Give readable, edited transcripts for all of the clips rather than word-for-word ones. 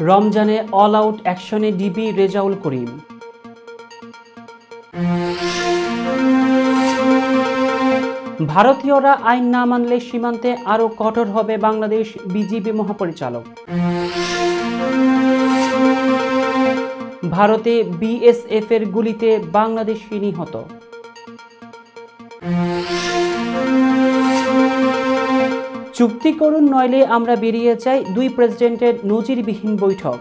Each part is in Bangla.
রমজানে অল আউট অ্যাকশনে ডিবি রেজাউল করিম। ভারতীয়রা আইন না মানলে সীমান্তে আরও কঠোর হবে বাংলাদেশ, বিজিবি মহাপরিচালক। ভারতে বিএসএফ এর গুলিতে বাংলাদেশি নিহত। চুক্তি করুন নইলে আমরা বেরিয়ে চাই, দুই প্রেসিডেন্টের নজিরবিহীন বৈঠক।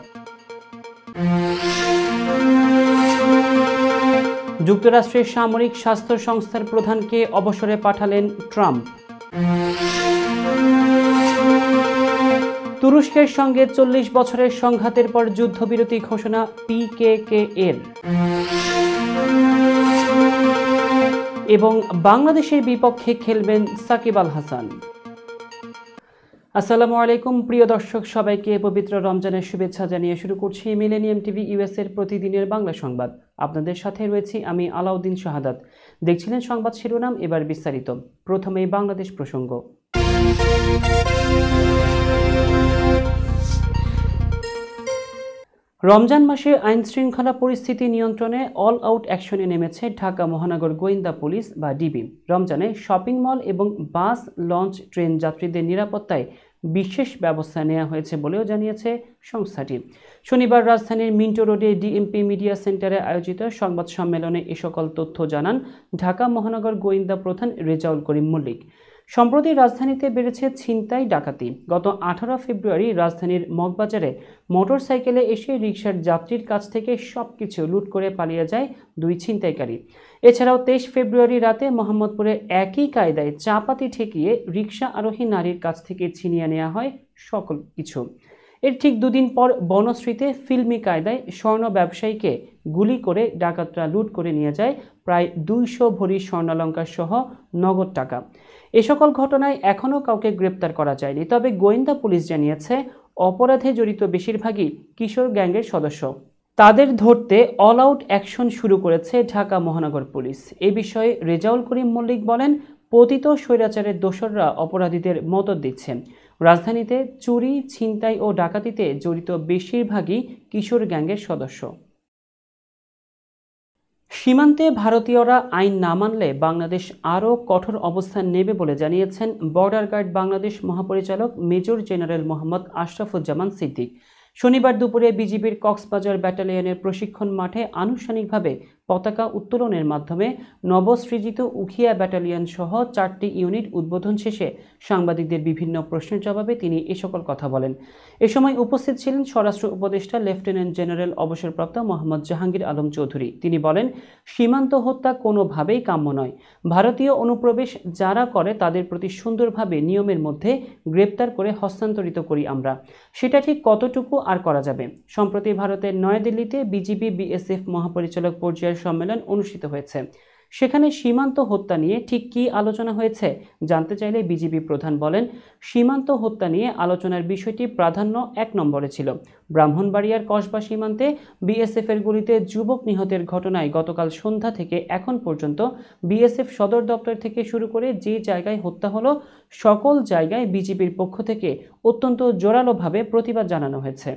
যুক্তরাষ্ট্রের সামরিক স্বাস্থ্য সংস্থার প্রধানকে অবসরে পাঠালেন ট্রাম্প। তুরস্কের সঙ্গে 40 বছরের সংঘাতের পর যুদ্ধবিরতি ঘোষণা পিকেকে এর। এবং বাংলাদেশের বিপক্ষে খেলবেন সাকিব আল হাসান। আসসালামু আলাইকুম প্রিয় দর্শক, সবাইকে পবিত্র রমজানের শুভেচ্ছা জানিয়ে শুরু করছি মিলেনিয়াম টিভি ইউএস এর প্রতিদিনের বাংলা সংবাদ। আপনাদের সাথে রয়েছি আমি আলাউদ্দিন শাহাদাত। দেখছিলেন সংবাদ শিরোনাম, এবার বিস্তারিত। প্রথমেই বাংলাদেশ প্রসঙ্গ। রমজান মাসে আইন শৃঙ্খলা পরিস্থিতি নিয়ন্ত্রণে অল আউট অ্যাকশনে নেমেছে ঢাকা মহানগর গোয়েন্দা পুলিশ বা ডিবি। রমজানে শপিং মল এবং বাস, লঞ্চ, ট্রেন যাত্রীদের নিরাপত্তায় বিশেষ ব্যবস্থা নেওয়া হয়েছে বলেও জানিয়েছে সংস্থাটি। শনিবার রাজধানীর মিন্টো রোডে ডিএমপি মিডিয়া সেন্টারে আয়োজিত সংবাদ সম্মেলনে এ সকল তথ্য জানান ঢাকা মহানগর গোয়েন্দা প্রধান রেজাউল করিম মল্লিক। সম্প্রতি রাজধানীতে বেড়েছে ছিনতাই, ডাকাতি। গত 18 ফেব্রুয়ারি রাজধানীর মগবাজারে মোটরসাইকেলে এসে রিকশার যাত্রীর কাছ থেকে সবকিছু লুট করে পালিয়ে যায় দুই ছিনতাইকারী। এছাড়াও 23 ফেব্রুয়ারি রাতে মোহাম্মদপুরে একই কায়দায় চাপাতি ঠেকিয়ে রিকশা আরোহী নারীর কাছ থেকে ছিনিয়ে নেওয়া হয় সকল কিছু। এর ঠিক দুদিন পর বনশ্রীতে ফিল্মি কায়দায় স্বর্ণ ব্যবসায়ীকে গুলি করে ডাকাতরা লুট করে নিয়ে যায় প্রায় 200 ভরি স্বর্ণালঙ্কার সহ নগদ টাকা। এ সকল ঘটনায় এখনও কাউকে গ্রেপ্তার করা যায়নি, তবে গোয়েন্দা পুলিশ জানিয়েছে অপরাধে জড়িত বেশিরভাগই কিশোর গ্যাংয়ের সদস্য। তাদের ধরতে অল আউট অ্যাকশন শুরু করেছে ঢাকা মহানগর পুলিশ। এ বিষয়ে রেজাউল করিম মল্লিক বলেন, পতিত স্বৈরাচারের দোসররা অপরাধীদের মদদ দিচ্ছে। রাজধানীতে চুরি, ছিনতাই ও ডাকাতিতে জড়িত বেশিরভাগই কিশোর গ্যাংয়ের সদস্য। সীমান্তে ভারতীয়রা আইন না মানলে বাংলাদেশ আরও কঠোর অবস্থান নেবে বলে জানিয়েছেন বর্ডার গার্ড বাংলাদেশ মহাপরিচালক মেজর জেনারেল মোহাম্মদ আশরাফুজ্জামান সিদ্দিক। শনিবার দুপুরে বিজিবির কক্সবাজার ব্যাটালিয়নের প্রশিক্ষণ মাঠে আনুষ্ঠানিকভাবে পতাকা উত্তোলনের মাধ্যমে নবসৃজিত উখিয়া ব্যাটালিয়ন সহ 4টি ইউনিট উদ্বোধন শেষে সাংবাদিকদের বিভিন্ন প্রশ্নের জবাবে তিনি এ সকল কথা বলেন। এ সময় উপস্থিত ছিলেন স্বরাষ্ট্র উপদেষ্টা লেফটেন্যান্ট জেনারেল অবসরপ্রাপ্ত মোহাম্মদ জাহাঙ্গীর আলম চৌধুরী। তিনি বলেন, সীমান্ত হত্যা কোনোভাবেই কাম্য নয়। ভারতীয় অনুপ্রবেশ যারা করে তাদের প্রতি সুন্দরভাবে নিয়মের মধ্যে গ্রেপ্তার করে হস্তান্তরিত করি আমরা। সেটা ঠিক কতটুকু আর করা যাবে। সম্প্রতি ভারতের নয়াদিল্লিতে বিজিবি বিএসএফ মহাপরিচালক পর্যায়ের সম্মেলন অনুষ্ঠিত হয়েছে। সেখানে সীমান্ত হত্যা নিয়ে ঠিক কী আলোচনা হয়েছে জানতে চাইলে বিজিবি প্রধান বলেন, সীমান্ত হত্যা নিয়ে আলোচনার বিষয়টি প্রাধান্য 1 নম্বরে ছিল। ব্রাহ্মণবাড়িয়ার কসবা সীমান্তে বিএসএফ এর গুলিতে যুবক নিহতের ঘটনায় গতকাল সন্ধ্যা থেকে এখন পর্যন্ত বিএসএফ সদর দপ্তর থেকে শুরু করে যে জায়গায় হত্যা হলো সকল জায়গায় বিজিবির পক্ষ থেকে অত্যন্ত জোরালোভাবে প্রতিবাদ জানানো হয়েছে।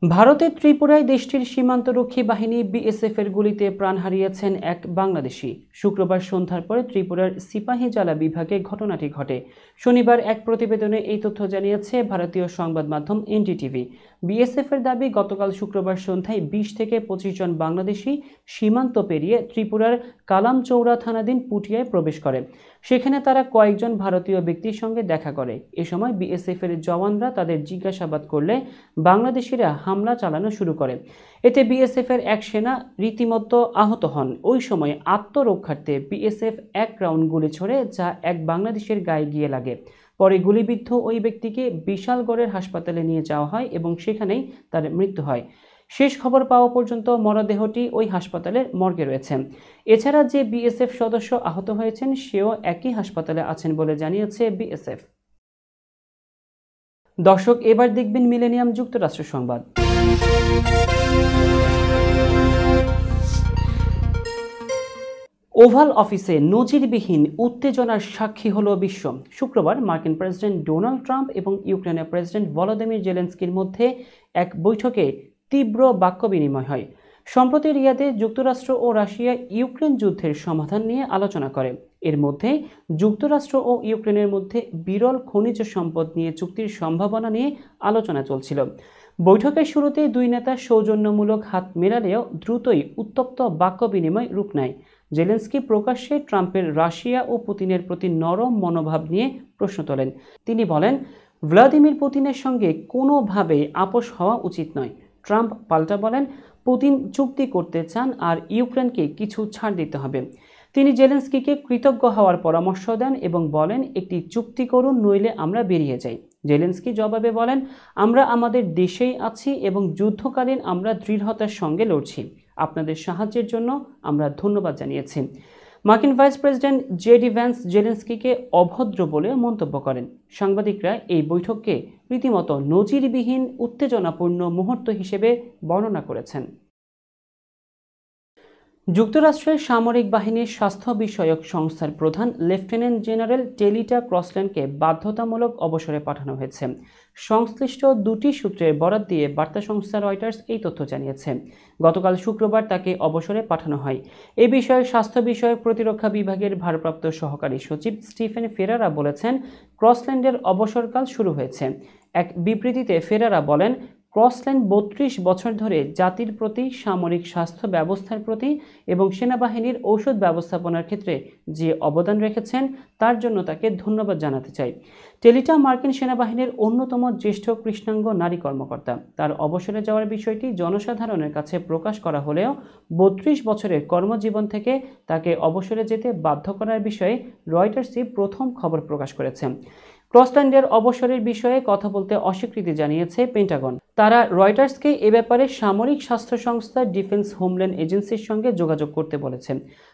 ভারতের ত্রিপুরায় দেশটির সীমান্তরক্ষী বাহিনী বিএসএফ এর গুলিতে প্রাণ হারিয়েছেন এক বাংলাদেশি। শুক্রবার সন্ধ্যার পরে ত্রিপুরার সিপাহীজলা বিভাগে ঘটনাটি ঘটে। শনিবার এক প্রতিবেদনে এই তথ্য জানিয়েছে ভারতীয় সংবাদ মাধ্যম এনডিটিভি। বিএসএফ এর দাবি, গতকাল শুক্রবার সন্ধ্যায় 20 থেকে 25 জন বাংলাদেশি সীমান্ত পেরিয়ে ত্রিপুরার কালামচৌড়া থানাধীন পুটিয়ায় প্রবেশ করে। সেখানে তারা কয়েকজন ভারতীয় ব্যক্তির সঙ্গে দেখা করে। এ সময় বিএসএফ এর জওয়ানরা তাদের জিজ্ঞাসাবাদ করলে বাংলাদেশিরা হামলা চালানো শুরু করে। এতে বিএসএফ এর এক সেনা রীতিমতো আহত হন। ওই সময় আত্মরক্ষার্থে বিএসএফ 1 রাউন্ড গুলি ছোড়ে, যা এক বাংলাদেশের গায়ে গিয়ে লাগে। পরে গুলিবিদ্ধ ওই ব্যক্তিকে বিশালগড়ের হাসপাতালে নিয়ে যাওয়া হয় এবং সেখানেই তার মৃত্যু হয়। শেষ খবর পাওয়া পর্যন্ত মরদেহটি ওই হাসপাতালের মর্গে রয়েছে। এছাড়া যে বিএসএফ সদস্য আহত হয়েছেন সেও একই হাসপাতালে আছেন বলে জানিয়েছে বিএসএফ। দর্শক, এবার দেখবেন মিলেনিয়াম যুক্তরাষ্ট্র সংবাদ। ওভাল অফিসে নজিরবিহীন উত্তেজনার সাক্ষী হলো বিশ্ব। শুক্রবার মার্কিন প্রেসিডেন্ট ডোনাল্ড ট্রাম্প এবং ইউক্রেনের প্রেসিডেন্ট ভলোদিমির জেলেনস্কির মধ্যে এক বৈঠকে তীব্র বাক্য বিনিময় হয়। সম্প্রতি রিয়াদে যুক্তরাষ্ট্র ও রাশিয়া ইউক্রেন যুদ্ধের সমাধান নিয়ে আলোচনা করে। এর মধ্যে যুক্তরাষ্ট্র ও ইউক্রেনের মধ্যে বিরল খনিজ সম্পদ নিয়ে চুক্তির সম্ভাবনা নিয়ে আলোচনা চলছিল। বৈঠকের শুরুতে দুই নেতা সৌজন্যমূলক হাত মেলালেও দ্রুতই উত্তপ্ত বাক্য বিনিময় রূপ নেয়। জেলেনস্কি প্রকাশ্যে ট্রাম্পের রাশিয়া ও পুতিনের প্রতি নরম মনোভাব নিয়ে প্রশ্ন তোলেন। তিনি বলেন, ভ্লাদিমির পুতিনের সঙ্গে কোনোভাবেই আপোষ হওয়া উচিত নয়। ট্রাম্প পাল্টা বলেন, পুতিন চুক্তি করতে চান আর ইউক্রেনকে কিছু ছাড় দিতে হবে। তিনি জেলেনস্কিকে কৃতজ্ঞ হওয়ার পরামর্শ দেন এবং বলেন, একটি চুক্তি করুন, নইলে আমরা বেরিয়ে যাই। জেলেনস্কি জবাবে বলেন, আমরা আমাদের দেশেই আছি এবং যুদ্ধকালীন আমরা দৃঢ়তার সঙ্গে লড়ছি। আপনাদের সাহায্যের জন্য আমরা ধন্যবাদ জানিয়েছি। মার্কিন ভাইস প্রেসিডেন্ট জেডি ভ্যান্স জেলেনস্কিকে অভদ্র বলে মন্তব্য করেন। সাংবাদিকরা এই বৈঠককে রীতিমতো নজিরবিহীন উত্তেজনাপূর্ণ মুহূর্ত হিসেবে বর্ণনা করেছেন। যুক্তরাষ্ট্রের সামরিক বাহিনীর স্বাস্থ্য বিষয়ক সংস্থার প্রধান লেফটেন্যান্ট জেনারেল টেলিটা ক্রসল্যান্ডকে বাধ্যতামূলক অবসরে পাঠানো হয়েছে। সংশ্লিষ্ট দুটি সূত্রের বরাত দিয়ে বার্তা সংস্থা রয়টার্স এই তথ্য জানিয়েছে। গতকাল শুক্রবার তাকে অবসরে পাঠানো হয়। এ বিষয়ে স্বাস্থ্য বিষয়ক প্রতিরক্ষা বিভাগের ভারপ্রাপ্ত সহকারী সচিব স্টিফেন ফেরারা বলেছেন, ক্রসল্যান্ডের অবসরকাল শুরু হয়েছে। এক বিবৃতিতে ফেরারা বলেন, ক্রসল্যান্ড ৩২ বছর ধরে জাতির প্রতি, সামরিক স্বাস্থ্য ব্যবস্থার প্রতি এবং সেনাবাহিনীর ঔষধ ব্যবস্থাপনার ক্ষেত্রে যে অবদান রেখেছেন তার জন্য তাকে ধন্যবাদ জানাতে চাই। টেলিটা মার্কিন সেনাবাহিনীর অন্যতম জ্যেষ্ঠ কৃষ্ণাঙ্গ নারী কর্মকর্তা। তার অবসরে যাওয়ার বিষয়টি জনসাধারণের কাছে প্রকাশ করা হলেও ৩২ বছরের কর্মজীবন থেকে তাকে অবসরে যেতে বাধ্য করার বিষয়ে রয়টার্সই প্রথম খবর প্রকাশ করেছে। ক্রসল্যান্ডের অবসরের বিষয়ে কথা বলতে অস্বীকৃতি জানিয়েছে পেন্টাগন। তারা রয়টার্সকে এ ব্যাপারে সামরিক স্বাস্থ্য সংস্থা ডিফেন্স হোমল্যান্ড এজেন্সির সঙ্গে যোগাযোগ করতে বলেছে।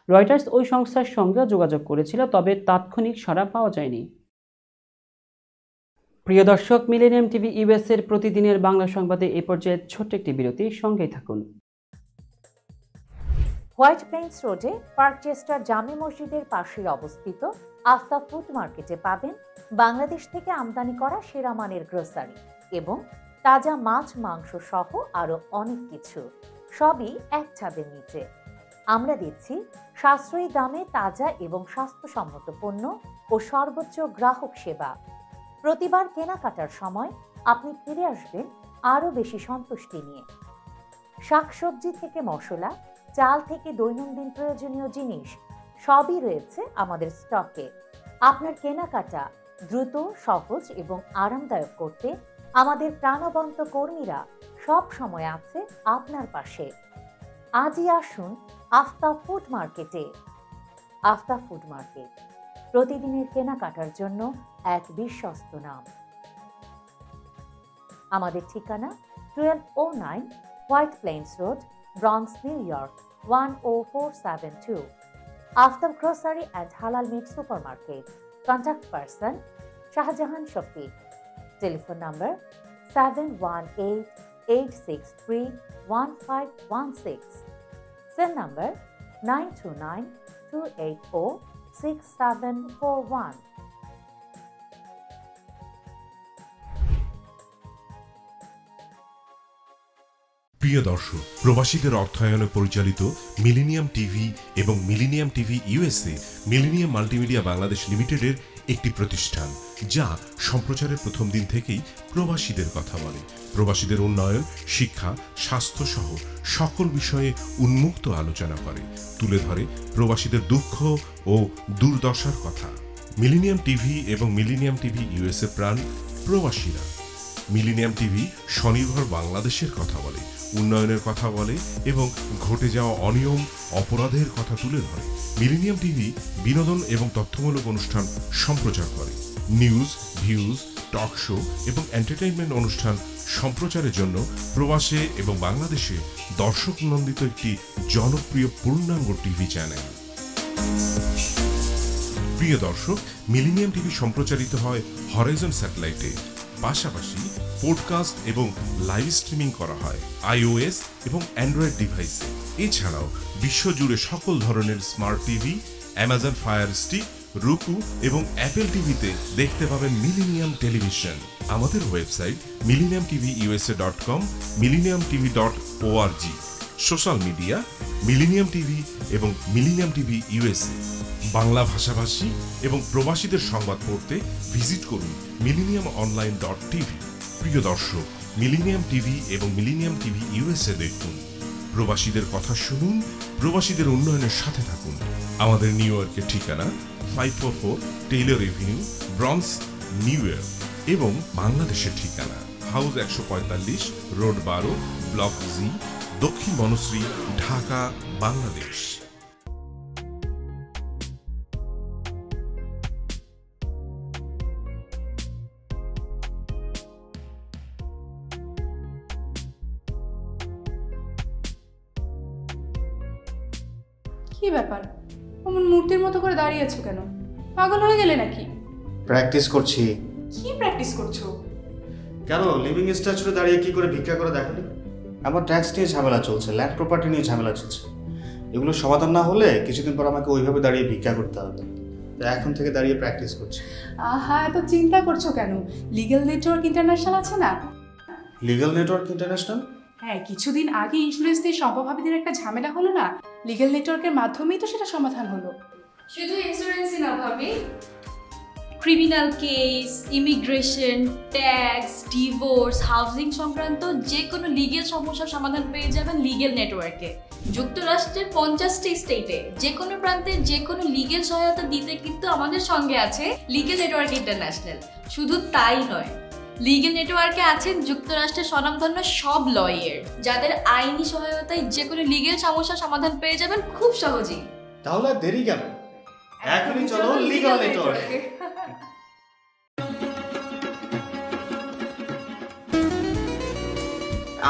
রয়টার্স ওই সংস্থার সঙ্গে যোগাযোগ করেছিল, তবে তাৎক্ষণিক সাড়া পাওয়া যায়নি। প্রিয় দর্শক, মিলেনিয়াম টিভি ইউএস এর প্রতিদিনের বাংলা সংবাদে এ পর্যায়ে ছোট্ট একটি বিরতি, সঙ্গেই থাকুন। হোয়াইট প্লেন্স রোডে পার্কচেস্টার জামে মসজিদের পাশে অবস্থিত আফতাব ফুড মার্কেটে পাবেন বাংলাদেশ থেকে আমদানি করা সেরা মানের গ্রোসারি এবং তাজা মাছ, মাংস সহ আরো অনেক কিছু, সবই এক ছাদের নিচে। আমরা দিচ্ছি সাশ্রয়ী দামে তাজা এবং স্বাস্থ্যসম্মত পণ্য ও সর্বোচ্চ গ্রাহক সেবা। প্রতিবার কেনাকাটার সময় আপনি ফিরে আসবেন আরো বেশি সন্তুষ্টি নিয়ে। শাকসবজি থেকে মশলা, চাল থেকে দৈনন্দিন প্রয়োজনীয় জিনিস সবই রয়েছে আমাদের স্টকে। আপনার কেনাকাটা দ্রুত, সহজ এবং আরামদায়ক করতে আমাদের প্রাণবন্ত কর্মীরা সব সময় আছে আপনার পাশে। আজই আসুন আফতাব ফুড মার্কেটে। আফতাব ফুড মার্কেট, প্রতিদিনের কেনাকাটার জন্য এক বিশ্বস্ত নাম। আমাদের ঠিকানা 1209 White Plains road, Bronx, New York 10472। Aftab grocery and halal meat supermarket. Contact person Shahjahan Shafiq. Telephone number 7188631516। Cell number 9292806741। প্রিয় দর্শক, প্রবাসীদের অর্থায়নে পরিচালিত মিলেনিয়াম টিভি এবং millennium TV USA millennium multimedia Bangladesh লিমিটেডের একটি প্রতিষ্ঠান, যা সম্প্রচারের প্রথম দিন থেকেই প্রবাসীদের কথা বলে। প্রবাসীদের উন্নয়ন, শিক্ষা, স্বাস্থ্য সহ সকল বিষয়ে উন্মুক্ত আলোচনা করে, তুলে ধরে প্রবাসীদের দুঃখ ও দুর্দশার কথা। মিলেনিয়াম টিভি এবং মিলেনিয়াম টিভি ইউএসএ প্রাণ প্রবাসীরা। মিলেনিয়াম টিভি স্বনির্ভর বাংলাদেশের কথা বলে, উন্নয়নের কথা বলে এবং ঘটে যাওয়া অনিয়ম, অপরাধের কথা তুলে ধরে। মিলেনিয়াম টিভি বিনোদন এবং তথ্যমূলক অনুষ্ঠান সম্প্রচার করে। নিউজ, ভিউজ, টক শো এবং এন্টারটেইনমেন্ট অনুষ্ঠান সম্প্রচারের জন্য প্রবাসে এবং বাংলাদেশে দর্শক নন্দিত একটি জনপ্রিয় পূর্ণাঙ্গ টিভি চ্যানেল। প্রিয় দর্শক, মিলেনিয়াম টিভি সম্প্রচারিত হয় হরাইজন স্যাটেলাইটে পাশাপাশি পডকাস্ট এবং লাইভ স্ট্রিমিং করা হয় iOS এবং অ্যান্ড্রয়েড ডিভাইসে। এছাড়াও বিশ্বজুড়ে সকল ধরনের smart TV, Amazon fire stick, রুকু এবং অ্যাপেল টিভিতে দেখতে পাবেন মিলেনিয়াম টেলিভিশন। আমাদের website millenniumtvusa.com, millenniumtv.org। Social media millennium TV এবং মিলেনিয়াম টিভি ইউএসএ। বাংলা ভাষাভাষী এবং প্রবাসীদের সংবাদ পড়তে ভিজিট করুন millenniumonline.tv। প্রিয় দর্শক, মিলেনিয়াম টিভি এবং মিলেনিয়াম টিভি ইউএসএ দেখুন। প্রবাসীদের কথা শুনুন, প্রবাসীদের উন্নয়নের সাথে থাকুন। আমাদের নিউ ইয়র্কের ঠিকানা 544 Taylor Avenue, bronze, new York এবং বাংলাদেশের ঠিকানা হাউস 145, রোড 12, ব্লক জি, দক্ষিণ বনশ্রী, ঢাকা, বাংলাদেশ। কি ব্যাপার, অমন মূর্তির মতো করে দাঁড়িয়ে আছো কেন? পাগল হয়ে গেলে নাকি? প্র্যাকটিস করছি। কি প্র্যাকটিস করছো? কেন লিভিং স্ট্যাচুরে দাঁড়িয়ে কি করে ভিক্ষা করে দেখালি? আমার ট্যাক্স নিয়ে ঝামেলা চলছে, ল্যান্ড প্রপার্টি নিয়ে ঝামেলা চলছে। এগুলো সমাধান না হলে কিছুদিন পর আমাকে ওইভাবে দাঁড়িয়ে ভিক্ষা করতে হবে। তো এখন থেকে দাঁড়িয়ে প্র্যাকটিস করছি। আহা, এত চিন্তা করছো কেন? লিগ্যাল নেটওয়ার্ক ইন্টারন্যাশনাল আছে না? Legal network international? হ্যাঁ, কিছুদিন আগে ইন্স্যুরেন্স দিয়ে সম্পভাবীদের একটা ঝামেলা হলো না, লিগ্যাল নেটওয়ার্কের মাধ্যমেই তো সেটা সমাধান হলো। শুধু ইন্স্যুরেন্সই না ভাবি, criminal case, immigration, tax, divorce, housing সংক্রান্ত যে কোনো লিগ্যাল সমস্যার সমাধান পেয়ে যাবেন লিগ্যাল নেটওয়ার্কে। যুক্তরাষ্ট্রের 50টি স্টেটে যে কোনো প্রান্তে যে কোনো লিগ্যাল সহায়তা দিতে কিন্তু আমাদের সঙ্গে আছে লিগ্যাল নেটওয়ার্ক ইন্টারন্যাশনাল। শুধু তাই নয়, লিগ্যাল নেটওয়ার্কে আছেন যুক্তরাষ্ট্রের স্বনামধন্য সব লয়ার, যাদের আইনি সহায়তায় যে কোনো লিগ্যাল সমস্যার সমাধান পেয়ে যাবেন খুব সহজেই। তাহলে দেরি কেন? এখনই চলো লিগ্যাল নেটওয়ার্কে।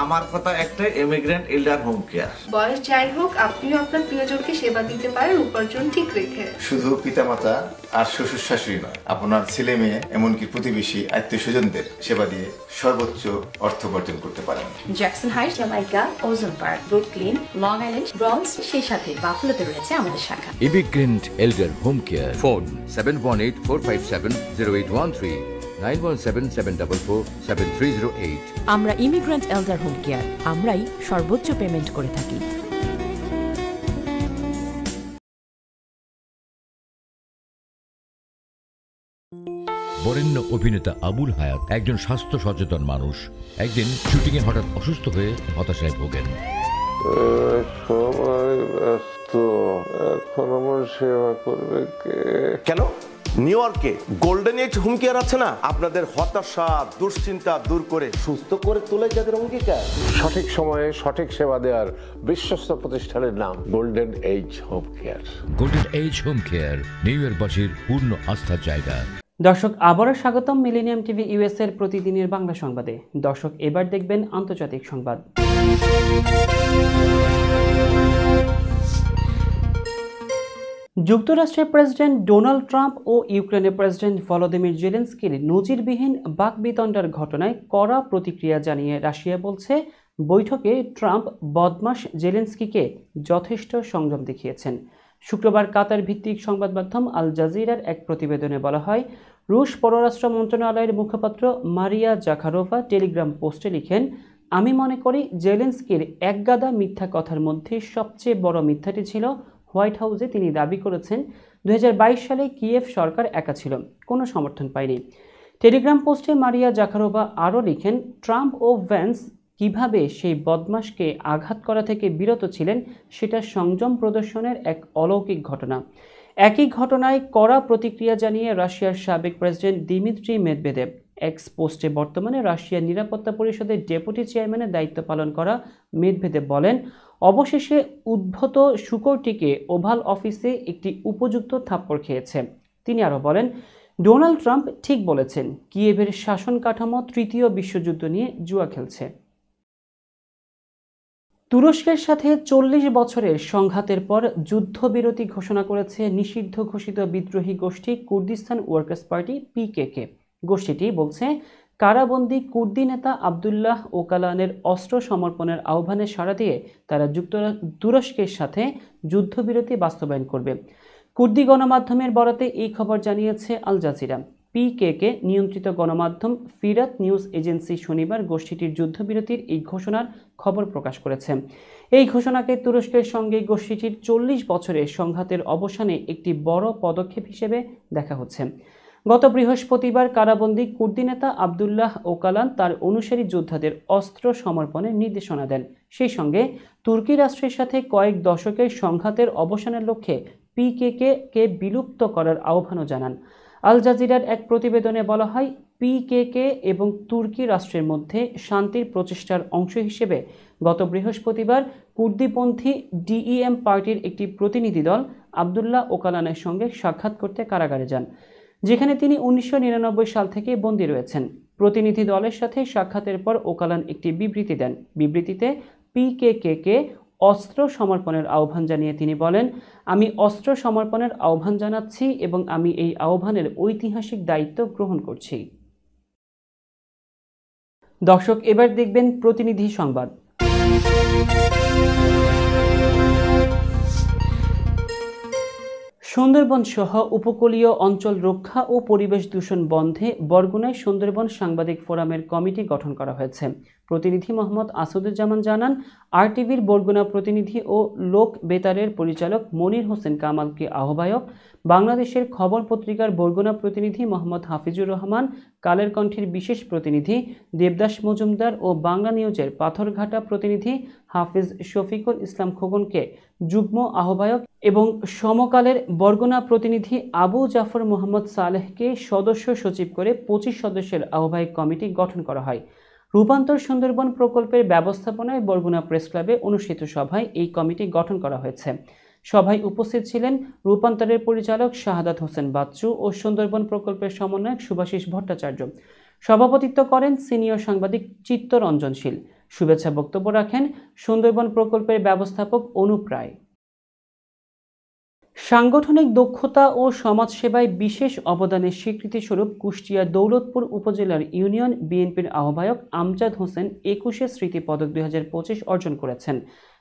আমার কথা একটা, ইমিগ্রেন্ট এল্ডার হোম কেয়ার। বয়স যাই হোক, আপনিও আপনার প্রিয়জনকে সেবা দিতে পারেন উপার্জন ঠিক রেখে। শুধু পিতামাতা আর শ্বশুর শাশুড়ি নয়, আপনার ছেলে মেয়ে এমনকি প্রতিবেশী আত্মীয় স্বজনদের সেবা দিয়ে সর্বোচ্চ অর্থ উপার্জন করতে পারেন। জ্যাকসন হাইটস, জামাইকা, ওজন park, Brooklyn, long island, bronze, সেই সাথে বাফলোতে রয়েছে আমাদের শাখা। Immigrant এল্ডার home care. ফোন 7184570813, 9177447308। আমরা ইমিগ্রেন্ট এল্ডার হোম কেয়ার, আমরাই সর্বোচ্চ পেমেন্ট করে থাকি। বরেণ্য অভিনেতা আবুল হায়াত একজন স্বাস্থ্য সচেতন মানুষ। একদিন শুটিং এ হঠাৎ অসুস্থ হয়ে হতাশায় ভোগেন। সবাই ব্যস্ত, এখন আমার সেবা করবে কে? কেন? নিউ ইয়র্কে গোল্ডেন এজ হোম কেয়ার আছে না, আপনাদের হতাশা দুশ্চিন্তা দূর করে সুস্থ করে তোলে যাদের অঙ্গীকার। সঠিক সময়ে সঠিক সেবা দেওয়ার বিশ্বস্ত প্রতিষ্ঠানের নাম golden age home care. Golden age home care New ইয়র্কবাসীর পূর্ণ আস্থার জায়গা। দর্শক, আবারও স্বাগতম মিলেনিয়াম টিভি ইউএস এর প্রতিদিনের বাংলা সংবাদে। দর্শক, এবার দেখবেন আন্তর্জাতিক সংবাদ। যুক্তরাষ্ট্রের প্রেসিডেন্ট ডোনাল্ড ট্রাম্প ও ইউক্রেনের প্রেসিডেন্ট ভলোদিমির জেলেনস্কির নজিরবিহীন বাকবিতণ্ডার ঘটনায় কড়া প্রতিক্রিয়া জানিয়ে রাশিয়া বলছে, বৈঠকে ট্রাম্প বদমাশ জেলেনস্কিকে যথেষ্ট সংযম দেখিয়েছেন। শুক্রবার কাতার ভিত্তিক সংবাদ মাধ্যম আল জাজিরার এক প্রতিবেদনে বলা হয়, রুশ পররাষ্ট্র মন্ত্রণালয়ের মুখপাত্র মারিয়া জাখারোভা টেলিগ্রাম পোস্টে লিখেন, আমি মনে করি জেলেনস্কির একগাদা মিথ্যা কথার মধ্যে সবচেয়ে বড় মিথ্যাটি ছিল হোয়াইট হাউসে তিনি দাবি করেছেন 2022 সালে কিয়েভ সরকার একা ছিল, কোনো সমর্থন পায়নি। টেলিগ্রাম পোস্টে মারিয়া জাখারোভা আরও লিখেন, ট্রাম্প ও ভ্যান্স কিভাবে সেই বদমাশকে আঘাত করা থেকে বিরত ছিলেন সেটা সংযম প্রদর্শনের এক অলৌকিক ঘটনা। একই ঘটনায় কড়া প্রতিক্রিয়া জানিয়ে রাশিয়ার সাবেক প্রেসিডেন্ট দিমিত্রি মেদভেদেভ এক্স পোস্টে বর্তমানে রাশিয়ার নিরাপত্তা পরিষদের ডেপুটি চেয়ারম্যানের দায়িত্ব পালন করা মেদভেদেভ বলেন, অবশেষে উদ্ভূত শূকরটিকে ওভাল অফিসে একটি উপযুক্ত থাপ্পড় খেয়েছে। তিনি আরও বলেন, ডোনাল্ড ট্রাম্প ঠিক বলেছেন, কিয়েভের শাসন কাঠামো তৃতীয় বিশ্বযুদ্ধ নিয়ে জুয়া খেলছে। তুরস্কের সাথে 40 বছরের সংঘাতের পর যুদ্ধবিরতি ঘোষণা করেছে নিষিদ্ধ ঘোষিত বিদ্রোহী গোষ্ঠী কুর্দিস্তান ওয়ার্কার্স পার্টি PKK। গোষ্ঠীটি বলছে, কারাবন্দী কুর্দি নেতা আবদুল্লাহ ওকালানের অস্ত্র সমর্পণের আহ্বানে সাড়া দিয়ে তারা তুরস্কের সাথে যুদ্ধবিরতি বাস্তবায়ন করবে। কুর্দি গণমাধ্যমের বরাতে এই খবর জানিয়েছে আল জাজিরা। পিকেকে নিয়ন্ত্রিত গণমাধ্যম ফিরাত নিউজ এজেন্সি শনিবার গোষ্ঠীটির যুদ্ধবিরতির এই ঘোষণার খবর প্রকাশ করেছে। এই ঘোষণাকে তুরস্কের সঙ্গে গোষ্ঠীটির 40 বছরের সংঘাতের অবসানে একটি বড় পদক্ষেপ হিসেবে দেখা হচ্ছে। গত বৃহস্পতিবার কারাবন্দী কুর্দি নেতা আবদুল্লাহ ওকালান তার অনুসারী যোদ্ধাদের অস্ত্র সমর্পণের নির্দেশনা দেন। সেই সঙ্গে তুর্কি রাষ্ট্রের সাথে কয়েক দশকের সংঘাতের অবসানের লক্ষ্যে পিকেকে বিলুপ্ত করার আহ্বানও জানান। আল জাজিরার এক প্রতিবেদনে বলা হয়, পিকেকে এবং তুর্কি রাষ্ট্রের মধ্যে শান্তির প্রচেষ্টার অংশ হিসেবে গত বৃহস্পতিবার কুর্দিপন্থী ডিইএম পার্টির একটি প্রতিনিধি দল আবদুল্লাহ ওকালানের সঙ্গে সাক্ষাৎ করতে কারাগারে যান, যেখানে তিনি 1999 সাল থেকে বন্দী রয়েছেন। প্রতিনিধি দলের সাথে সাক্ষাতের পর ওকালান একটি বিবৃতি দেন। বিবৃতিতে পিকেকে অস্ত্র সমর্পণের আহ্বান জানিয়ে তিনি বলেন, আমি অস্ত্র সমর্পণের আহ্বান জানাচ্ছি এবং আমি এই আহ্বানের ঐতিহাসিক দায়িত্ব গ্রহণ করছি। দর্শক, এবার দেখবেন প্রতিনিধি সংবাদ। সুন্দরবন সহ উপকূলীয় অঞ্চল রক্ষা ও পরিবেশ দূষণ বন্ধে বরগুনায় সুন্দরবন সাংবাদিক ফোরামের কমিটি গঠন করা হয়েছে। প্রতিনিধি মোহাম্মদ আসাদুজ্জামান জানান, আরটিভির বরগুনা প্রতিনিধি ও লোক বেতারের পরিচালক মনির হোসেন কামালকে আহ্বায়ক, বাংলাদেশের খবর পত্রিকার বরগুনা প্রতিনিধি মোহাম্মদ হাফিজুর রহমান, কালের কণ্ঠের বিশেষ প্রতিনিধি দেবদাস মজুমদার ও বাংলা নিউজের পাথরঘাটা প্রতিনিধি হাফিজ শফিকুল ইসলাম খোকনকে যুগ্ম আহ্বায়ক এবং সমকালের বরগুনা প্রতিনিধি আবু জাফর মোহাম্মদ সালেহকে সদস্য সচিব করে 25 সদস্যের আহ্বায়ক কমিটি গঠন করা হয়। রূপান্তর সুন্দরবন প্রকল্পের ব্যবস্থাপনায় বরগুনা প্রেস ক্লাবে অনুষ্ঠিত সভায় এই কমিটি গঠন করা হয়েছে। সভায় উপস্থিত ছিলেন রূপান্তরের পরিচালক শাহাদাত হোসেন বাচ্চু ও সুন্দরবন প্রকল্পের সমন্বয়ক সুভাষিস ভট্টাচার্য। সভাপতিত্ব করেন সিনিয়র সাংবাদিক চিত্তরঞ্জন শীল। শুভেচ্ছা বক্তব্য রাখেন সুন্দরবন প্রকল্পের ব্যবস্থাপক অনুপ রায়। সাংগঠনিক দক্ষতা ও সমাজসেবায় বিশেষ অবদানের স্বীকৃতিস্বরূপ কুষ্টিয়া দৌলতপুর উপজেলার ইউনিয়ন বিএনপির আহ্বায়ক আমজাদ হোসেন 21শে স্মৃতি পদক 2025 অর্জন করেছেন।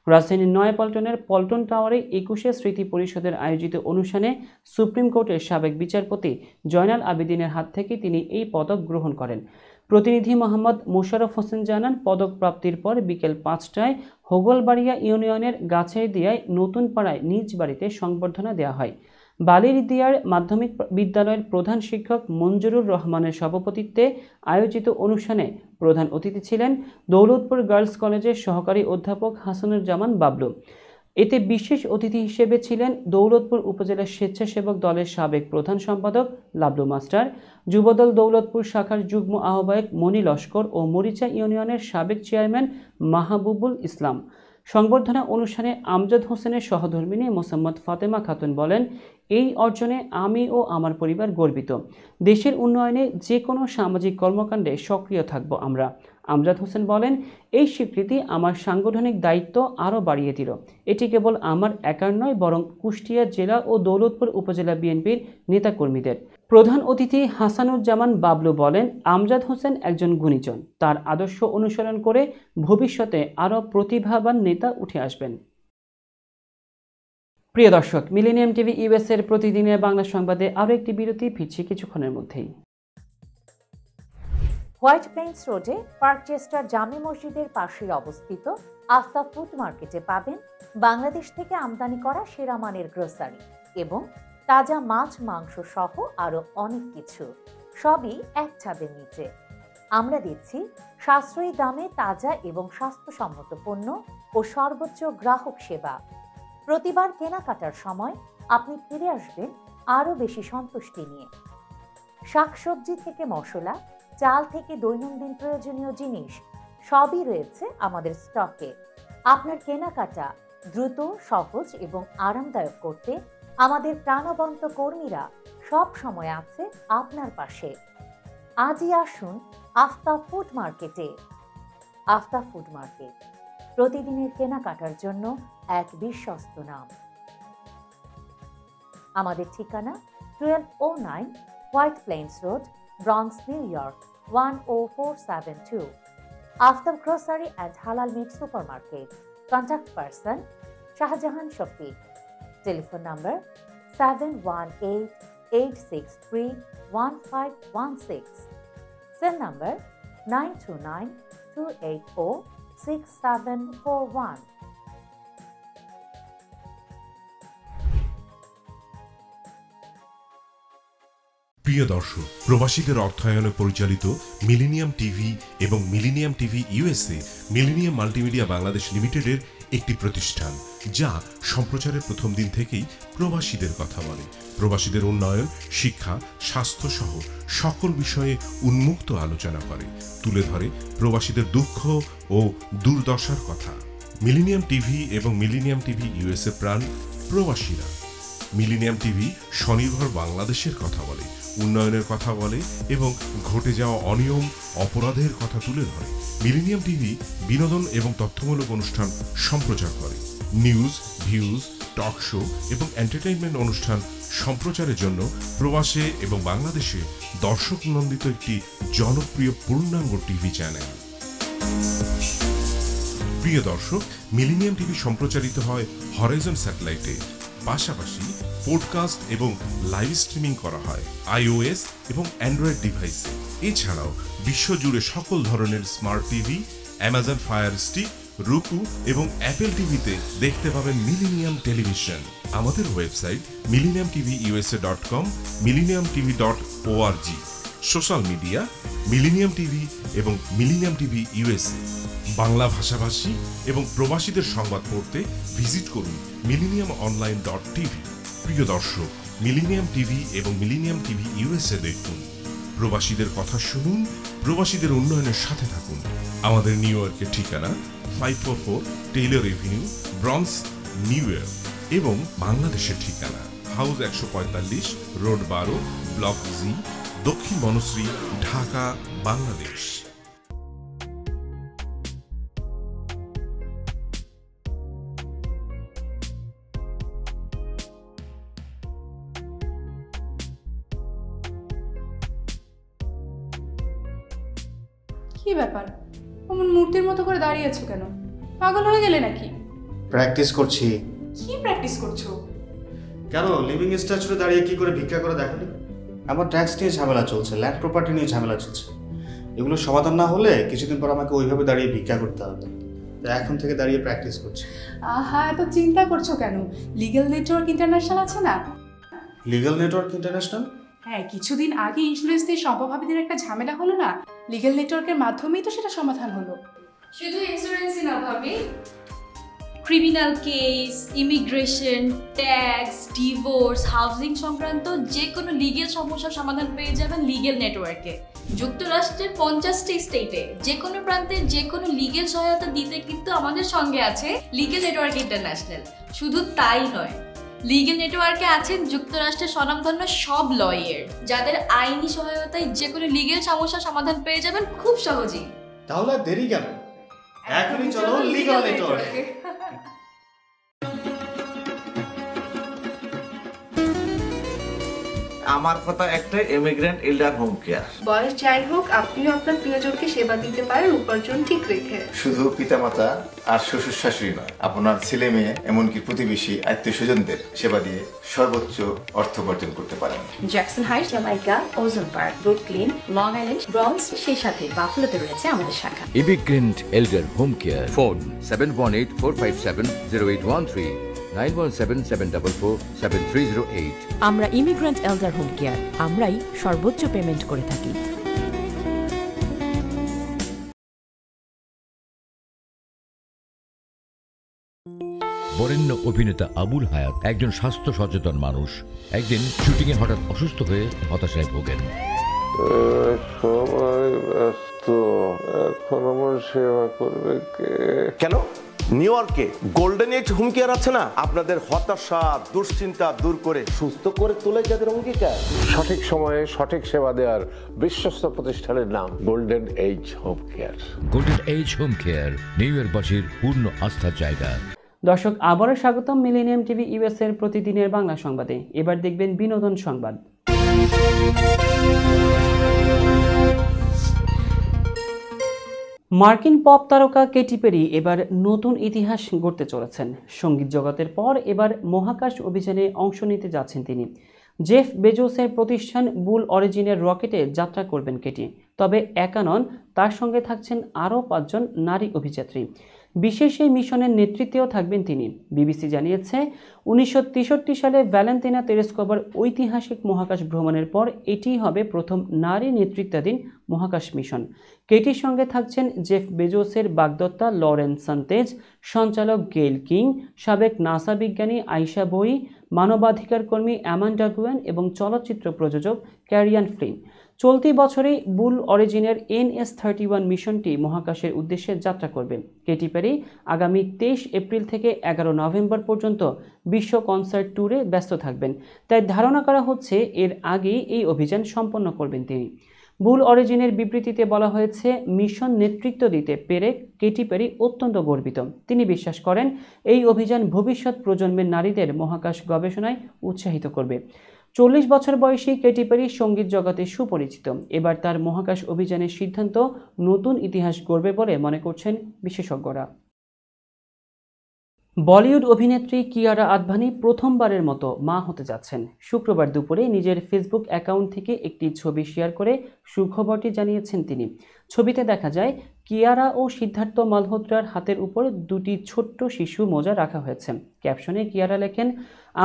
রাজধানীর নয়াপল্টনের পল্টন টাওয়ারে 21শে স্মৃতি পরিষদের আয়োজিত অনুষ্ঠানে সুপ্রিম কোর্টের সাবেক বিচারপতি জয়নাল আবেদিনের হাত থেকে তিনি এই পদক গ্রহণ করেন। প্রতিনিধি মোহাম্মদ মোশাররফ হোসেন জানান, পদক প্রাপ্তির পর বিকেল 5টায় হোগলবাড়িয়া ইউনিয়নের গাছের দিয়ায় নতুন পাড়ায় নিজ বাড়িতে সংবর্ধনা দেওয়া হয়। বালির দিয়ার মাধ্যমিক বিদ্যালয়ের প্রধান শিক্ষক মঞ্জুরুর রহমানের সভাপতিত্বে আয়োজিত অনুষ্ঠানে প্রধান অতিথি ছিলেন দৌলতপুর গার্লস কলেজের সহকারী অধ্যাপক হাসানুজ্জামান বাবলু। এতে বিশেষ অতিথি হিসেবে ছিলেন দৌলতপুর উপজেলা স্বেচ্ছাসেবক দলের সাবেক প্রধান সম্পাদক লাবলু মাস্টার, যুবদল দৌলতপুর শাখার যুগ্ম আহ্বায়ক মনি লস্কর ও মরিচা ইউনিয়নের সাবেক চেয়ারম্যান মাহবুবুল ইসলাম। সংবর্ধনা অনুষ্ঠানে আমজাদ হোসেনের সহধর্মিণী মোসাম্মদ ফাতেমা খাতুন বলেন, এই অর্জনে আমি ও আমার পরিবার গর্বিত। দেশের উন্নয়নে যে কোনো সামাজিক কর্মকাণ্ডে সক্রিয় থাকব আমরা। আমজাদ হোসেন বলেন, এই স্বীকৃতি আমার সাংগঠনিক দায়িত্ব আরও বাড়িয়ে দিল। এটি কেবল আমার একার নয়, বরং কুষ্টিয়া জেলা ও দৌলতপুর উপজেলা বিএনপির নেতাকর্মীদের। প্রধান অতিথি হাসানুজ্জামান বাবলু বলেন, আমজাদ হোসেন একজন গুণীজন। তার আদর্শ অনুসরণ করে ভবিষ্যতে আরও প্রতিভাবান নেতা উঠে আসবেন। প্রিয় দর্শক, মিলেনিয়াম টিভি ইউএস এর প্রতিদিনের বাংলা সংবাদে আরও একটি বিরতি, ফিরছি কিছুক্ষণের মধ্যেই। হোয়াইট প্লেন্স রোডে পার্কচেস্টার জামে মসজিদের পাশে অবস্থিত আফতাব ফুড মার্কেটে পাবেন বাংলাদেশ থেকে আমদানি করা সেরা মানের গ্রোসারি এবং তাজা মাছ মাংস সহ আরো অনেক কিছু, সবই এক ছাদের নিচে। আমরা দিচ্ছি সাশ্রয়ী দামে তাজা এবং স্বাস্থ্যসম্মত পণ্য ও সর্বোচ্চ গ্রাহক সেবা। প্রতিবার কেনাকাটার সময় আপনি ফিরে আসবেন আরো বেশি সন্তুষ্টি নিয়ে। শাকসবজি থেকে মশলা, চাল থেকে দৈনন্দিন প্রয়োজনীয় জিনিস সবই রয়েছে আমাদের স্টকে। আপনার কেনাকাটা দ্রুত, সহজ এবং আরামদায়ক করতে আমাদের প্রাণবন্ত কর্মীরা সব সময় আছে আপনার পাশে। আজই আসুন আফতাব ফুড মার্কেটে। আফতাব ফুড মার্কেট, প্রতিদিনের কেনাকাটার জন্য এক বিশ্বস্ত নাম। আমাদের ঠিকানা 1209 White Plains road, Bronx, New York. 10472. Aftab Grocery and Halal Meat Supermarket. Contact person Shahjahan Shafiq. Telephone number 718-863-1516. Cell number 929-280-6741. প্রিয় দর্শক, প্রবাসীদের অর্থায়নে পরিচালিত মিলেনিয়াম টিভি এবং millennium TV USA millennium multimedia Bangladesh লিমিটেডের একটি প্রতিষ্ঠান, যা সম্প্রচারের প্রথম দিন থেকেই প্রবাসীদের কথা বলে। প্রবাসীদের উন্নয়ন, শিক্ষা, স্বাস্থ্য সহ সকল বিষয়ে উন্মুক্ত আলোচনা করে, তুলে ধরে প্রবাসীদের দুঃখ ও দুর্দশার কথা। মিলেনিয়াম টিভি এবং মিলেনিয়াম টিভি ইউএসএ প্রাণ প্রবাসীরা। মিলেনিয়াম টিভি স্বনির্ভর বাংলাদেশের কথা বলে, উন্নয়নের কথা বলে এবং ঘটে যাওয়া অনিয়ম, অপরাধের কথা তুলে ধরে। মিলেনিয়াম টিভি বিনোদন এবং তথ্যমূলক অনুষ্ঠান সম্প্রচার করে। নিউজ, ভিউজ, টক শো এবং এন্টারটেইনমেন্ট অনুষ্ঠান সম্প্রচারের জন্য প্রবাসে এবং বাংলাদেশে দর্শক নন্দিত একটি জনপ্রিয় পূর্ণাঙ্গ টিভি চ্যানেল। প্রিয় দর্শক, মিলেনিয়াম টিভি সম্প্রচারিত হয় হরাইজন স্যাটেলাইটে, পাশাপাশি পডকাস্ট এবং লাইভ স্ট্রিমিং করা হয় iOS এবং অ্যান্ড্রয়েড ডিভাইসে। এছাড়াও বিশ্বজুড়ে সকল ধরনের smart TV, Amazon fire stick, রুকু এবং অ্যাপেল টিভিতে দেখতে পাবেন মিলেনিয়াম টেলিভিশন। আমাদের website millenniumtvusa.com, millenniumtv.org। Social media millennium TV এবং মিলেনিয়াম টিভি ইউএসএ। বাংলা ভাষাভাষী এবং প্রবাসীদের সংবাদ পড়তে ভিজিট করুন millenniumonline.tv। প্রিয় দর্শক, মিলেনিয়াম টিভি এবং মিলেনিয়াম টিভি ইউএসএ দেখুন, প্রবাসীদের কথা শুনুন, প্রবাসীদের উন্নয়নের সাথে থাকুন। আমাদের নিউ ইয়র্কের ঠিকানা 544 Taylor Avenue, bronze, new York এবং বাংলাদেশের ঠিকানা হাউস 145, রোড 12, ব্লক জি, দক্ষিণ বনশ্রী, ঢাকা, বাংলাদেশ। কি ব্যাপার, অমন মূর্তির মতো করে দাঁড়িয়ে আছো কেন? পাগল হয়ে গেলে নাকি? প্র্যাকটিস করছি। কি প্র্যাকটিস করছো? কেন লিভিং স্ট্যাচুরে দাঁড়িয়ে কি করে ভিক্ষা করে দেখনি? আমার ট্যাক্স নিয়ে ঝামেলা চলছে, ল্যান্ড প্রপার্টি নিয়ে ঝামেলা চলছে। এগুলো সমাধান না হলে কিছুদিন পর আমাকে ওইভাবে দাঁড়িয়ে ভিক্ষা করতে হবে। তাই এখন থেকে দাঁড়িয়ে প্র্যাকটিস করছি। আহা, এত চিন্তা করছো কেন? লিগ্যাল নেটওয়ার্ক ইন্টারন্যাশনাল আছে না? Legal network international? হ্যাঁ, কিছুদিন আগে ইন্স্যুরেন্স দিয়ে সম্পভাবীদের একটা ঝামেলা হলো না, লিগ্যাল নেটওয়ার্কের মাধ্যমেই তো সেটা সমাধান হলো। শুধু ইন্স্যুরেন্সই না ভাবি, criminal case, immigration, tax, divorce, housing সংক্রান্ত যে কোনো লিগ্যাল সমস্যার সমাধান পেয়ে যাবেন লিগ্যাল নেটওয়ার্কে। যুক্তরাষ্ট্রের 50টি স্টেটে যে কোনো প্রান্তে যে কোনো লিগ্যাল সহায়তা দিতে কিন্তু আমাদের সঙ্গে আছে লিগ্যাল নেটওয়ার্ক ইন্টারন্যাশনাল। শুধু তাই নয়, লিগ্যাল নেটওয়ার্কে আছেন যুক্তরাষ্ট্রের স্বনামধন্য সব লয়ার, যাদের আইনি সহায়তায় যে কোনো লিগ্যাল সমস্যার সমাধান পেয়ে যাবেন খুব সহজেই। তাহলে দেরি কেন? এখনই চলো লিগ্যাল নেটওয়ার্কে। আমার কথা একটাই, ইমিগ্রেন্ট এল্ডার হোম কেয়ার। বয়স যাই হোক, আপনিও আপনার প্রিয়জনকে সেবা দিতে পারেন উপার্জন ঠিক রেখে। শুধু পিতামাতা আর শ্বশুর শাশুড়ি নয়, আপনার ছেলে মেয়ে এমনকি প্রতিবেশী আত্মীয় স্বজনদের সেবা দিয়ে সর্বোচ্চ অর্থ উপার্জন করতে পারেন। জ্যাকসন হাইট, জামাইকা, ওজন park, Brooklyn, long island, bronze, সেই সাথে বাফলোতে রয়েছে আমাদের শাখা। Immigrant এল্ডার home care. ফোন 7184570813, 9177447308। আমরা ইমিগ্রেন্ট এল্ডার হোম কেয়ার, আমরাই সর্বোচ্চ পেমেন্ট করে থাকি। বরেণ্য অভিনেতা আবুল হায়াত একজন স্বাস্থ্য সচেতন মানুষ। একদিন শুটিংয়ে হঠাৎ অসুস্থ হয়ে হতাশায় ভোগেন। সবাই ব্যস্ত, এখন আমার সেবা করবে কে? কেন নিউ ইয়র্কে গোল্ডেন এইজ হোম কেয়ার আছে না, আপনাদের হতাশা দুশ্চিন্তা দূর করে সুস্থ করে তোলে যাদের অঙ্গীকার। সঠিক সময়ে সঠিক সেবা দেওয়ার বিশ্বস্ত প্রতিষ্ঠানের নাম golden age home care. Golden age home care New ইয়র্কবাসীর পূর্ণ আস্থার জায়গা। দর্শক, আবারও স্বাগতম মিলেনিয়াম টিভি ইউএসএ এর প্রতিদিনের বাংলা সংবাদে। এবার দেখবেন বিনোদন সংবাদ। মার্কিন পপ তারকা কেটি পেরি এবার নতুন ইতিহাস গড়তে চলেছেন। সঙ্গীত জগতের পর এবার মহাকাশ অভিযানে অংশ নিতে যাচ্ছেন তিনি। জেফ বেজোসের প্রতিষ্ঠান বুল অরিজিনের রকেটে যাত্রা করবেন কেটি। তবে একা নন, তার সঙ্গে থাকছেন আরও 5 জন নারী অভিযাত্রী। বিশেষ এই মিশনের নেতৃত্বেও থাকবেন তিনি। বিবিসি জানিয়েছে 1963 সালে ভ্যালেন্টিনা তেরেস্কোভার ঐতিহাসিক মহাকাশ ভ্রমণের পর এটিই হবে প্রথম নারী নেতৃত্বাধীন মহাকাশ মিশন। কেটির সঙ্গে থাকছেন জেফ বেজোসের বাগদত্তা লরেন সান্তেজ, সঞ্চালক গেইল কিং, সাবেক নাসা বিজ্ঞানী আইশা বোয়ি, মানবাধিকার কর্মী অ্যামান্ডা গুয়েন এবং চলচ্চিত্র প্রযোজক ক্যারিয়ান ফ্লিন। চলতি বছরেই বুল অরিজিনের NS-31 মিশনটি মহাকাশের উদ্দেশ্যে যাত্রা করবে। কেটি পেরি আগামী 23 এপ্রিল থেকে 11 নভেম্বর পর্যন্ত বিশ্ব কনসার্ট ট্যুরে ব্যস্ত থাকবেন। তাই ধারণা করা হচ্ছে এর আগেই এই অভিযান সম্পন্ন করবেন তিনি। বুল অরিজিনের বিবৃতিতে বলা হয়েছে, মিশন নেতৃত্ব দিতে পেরে কেটি পেরি অত্যন্ত গর্বিত। তিনি বিশ্বাস করেন এই অভিযান ভবিষ্যৎ প্রজন্মের নারীদের মহাকাশ গবেষণায় উৎসাহিত করবে। 40 বছর বয়সী কেটি পেরি সঙ্গীত জগতে সুপরিচিত। এবার তার মহাকাশ অভিযানের সিদ্ধান্ত নতুন ইতিহাস গড়বে বলে মনে করছেন বিশেষজ্ঞরা। বলিউড অভিনেত্রী কিয়ারা আদভানি প্রথমবারের মতো মা হতে যাচ্ছেন। শুক্রবার দুপুরে নিজের ফেসবুক অ্যাকাউন্ট থেকে একটি ছবি শেয়ার করে সুখবরটি জানিয়েছেন তিনি। ছবিতে দেখা যায় কিয়ারা ও সিদ্ধার্থ মালহোত্রার হাতের উপর 2টি ছোট্ট শিশু মোজা রাখা হয়েছে। ক্যাপশনে কিয়ারা লেখেন,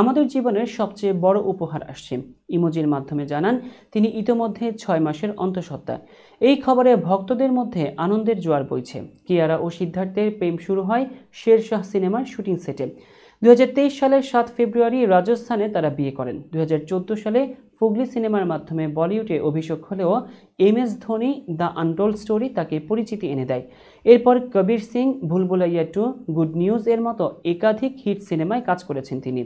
আমাদের জীবনের সবচেয়ে বড় উপহার আসছে। ইমোজির মাধ্যমে জানান তিনি ইতোমধ্যে 6 মাসের অন্তঃসত্ত্বা। এই খবরে ভক্তদের মধ্যে আনন্দের জোয়ার বইছে। কিয়ারা ও সিদ্ধার্থের প্রেম শুরু হয় শেরশাহ সিনেমার শুটিং সেটে। 2023 সালের 7 ফেব্রুয়ারি রাজস্থানে তারা বিয়ে করেন। 2014 সালে ফুগলি সিনেমার মাধ্যমে বলিউডে অভিষেক হলেও MS Dhoni the untold story তাকে পরিচিতি এনে দেয়। এরপর কবির সিং, ভুলভুলাইয়া 2, গুড নিউজ এর মতো একাধিক হিট সিনেমায় কাজ করেছেন তিনি।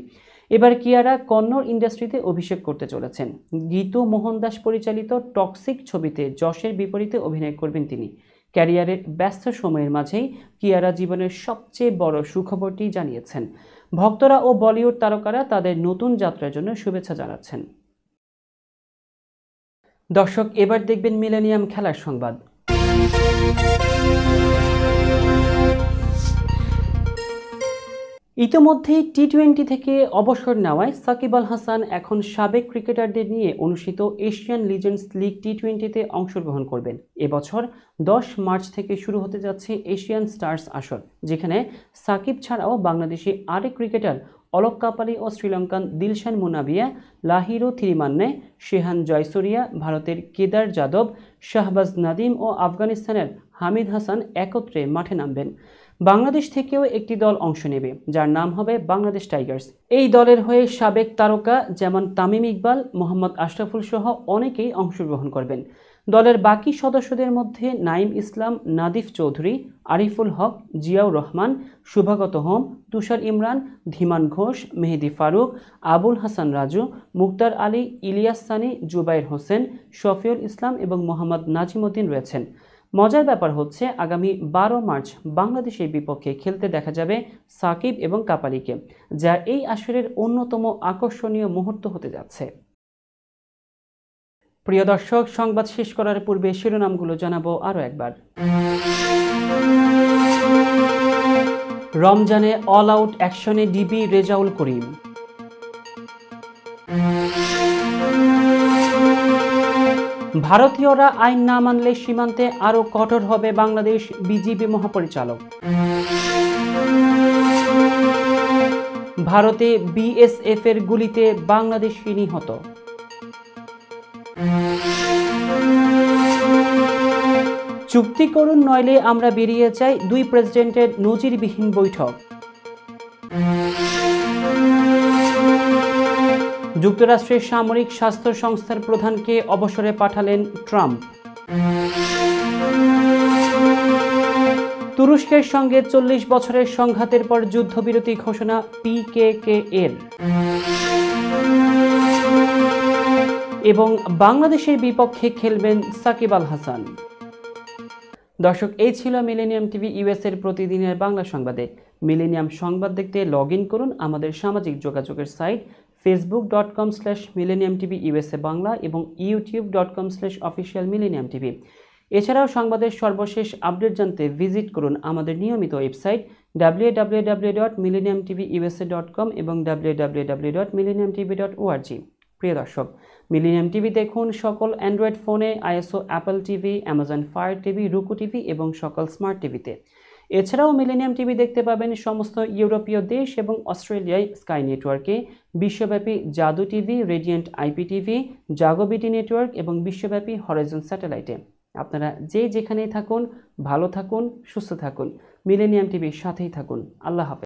এবার কিয়ারা কন্নড় ইন্ডাস্ট্রিতে অভিষেক করতে চলেছেন। গীতু মোহন দাস পরিচালিত টক্সিক ছবিতে যশের বিপরীতে অভিনয় করবেন তিনি। ক্যারিয়ারের ব্যস্ত সময়ের মাঝেই কিয়ারা জীবনের সবচেয়ে বড় সুখবরটি জানিয়েছেন। ভক্তরা ও বলিউড তারকারা তাদের নতুন যাত্রার জন্য শুভেচ্ছা জানাচ্ছেন। দর্শক, এবার দেখবেন মিলেনিয়াম খেলার সংবাদ। ইতোমধ্যেই টি-20 থেকে অবসর নেওয়ায় সাকিব আল হাসান এখন সাবেক ক্রিকেটারদের নিয়ে অনুষ্ঠিত এশিয়ান লিজেন্ডস লিগ টি-20তে অংশগ্রহণ করবেন। এবছর 10 মার্চ থেকে শুরু হতে যাচ্ছে এশিয়ান স্টার্স আসর, যেখানে সাকিব ছাড়াও বাংলাদেশি আরেক ক্রিকেটার অলক কাপালি ও শ্রীলঙ্কান দিলশান মুনাবিয়া, লাহিরু থিরিমান্নে, শেহান জয়সুরিয়া, ভারতের কেদার যাদব, শাহবাজ নাদিম ও আফগানিস্তানের হামিদ হাসান একত্রে মাঠে নামবেন। বাংলাদেশ থেকেও একটি দল অংশ নেবে, যার নাম হবে বাংলাদেশ টাইগার্স। এই দলের হয়ে সাবেক তারকা যেমন তামিম ইকবাল, মোহাম্মদ আশরাফুল সহ অনেকেই অংশগ্রহণ করবেন। দলের বাকি সদস্যদের মধ্যে নাইম ইসলাম, নাদিফ চৌধুরী, আরিফুল হক, জিয়াউর রহমান, শুভাগত হোম, তুষার ইমরান, ধীমান ঘোষ, মেহেদি ফারুক, আবুল হাসান রাজু, মুক্তার আলী, ইলিয়াস সানি, জুবাইর হোসেন, শফিউল ইসলাম এবং মোহাম্মদ নাজিমউদ্দিন রয়েছেন। মজার ব্যাপার হচ্ছে, আগামী 12 মার্চ বাংলাদেশের বিপক্ষে খেলতে দেখা যাবে সাকিব এবং কাপালিকে, যা এই আসরের অন্যতম আকর্ষণীয় মুহূর্ত হতে যাচ্ছে। প্রিয় দর্শক, সংবাদ শেষ করার পূর্বে শিরোনামগুলো জানাবো আরও একবার। রমজানে অল আউট অ্যাকশনে ডিবি রেজাউল করিম। ভারতীয়রা আইন না মানলে সীমান্তে আরও কঠোর হবে বাংলাদেশ, বিজিবি মহাপরিচালক। ভারতে BSF এর গুলিতে বাংলাদেশি নিহত। চুক্তি করুন, নইলে আমরা বেরিয়ে যাই, 2 প্রেসিডেন্টের নজিরবিহীন বৈঠক। যুক্তরাষ্ট্রের সামরিক স্বাস্থ্য সংস্থার প্রধানকে অবসরে পাঠালেন ট্রাম্প। তুরস্কের সঙ্গে 40 বছরের সংঘাতের পর যুদ্ধবিরতি ঘোষণা PKK এর। এবং বাংলাদেশের বিপক্ষে খেলবেন সাকিব আল হাসান। দর্শক, এই ছিল মিলেনিয়াম টিভি ইউএস এর প্রতিদিনের বাংলা সংবাদে। মিলেনিয়াম সংবাদ দেখতে লগ ইন করুন আমাদের সামাজিক যোগাযোগের সাইট facebook.com/millenniumtv USA বাংলা এবং youtube.com/officialmillenniumtv। এছাড়াও সংবাদের সর্বশেষ আপডেট জানতে ভিজিট করুন আমাদের নিয়মিত ওয়েবসাইট www.millenniumtvusa.com এবং www.millenniumtv.org। প্রিয় দর্শক, মিলেনিয়াম টিভি দেখুন সকল অ্যান্ড্রয়েড ফোনে, ISO Apple TV, Amazon fire TV, রুকু টিভি এবং সকল স্মার্ট টিভিতে। এছাড়াও মিলেনিয়াম টিভি দেখতে পাবেন সমস্ত ইউরোপীয় দেশ এবং অস্ট্রেলিয়ায় স্কাই নেটওয়ার্কে, বিশ্বব্যাপী জাদু টিভি, রেডিয়েন্ট আইপি টিভি, জাগো বিটি নেটওয়ার্ক এবং বিশ্বব্যাপী হরাইজন স্যাটেলাইটে। আপনারা যেখানেই থাকুন, ভালো থাকুন, সুস্থ থাকুন, মিলেনিয়াম টিভির সাথেই থাকুন। আল্লাহ হাফেজ।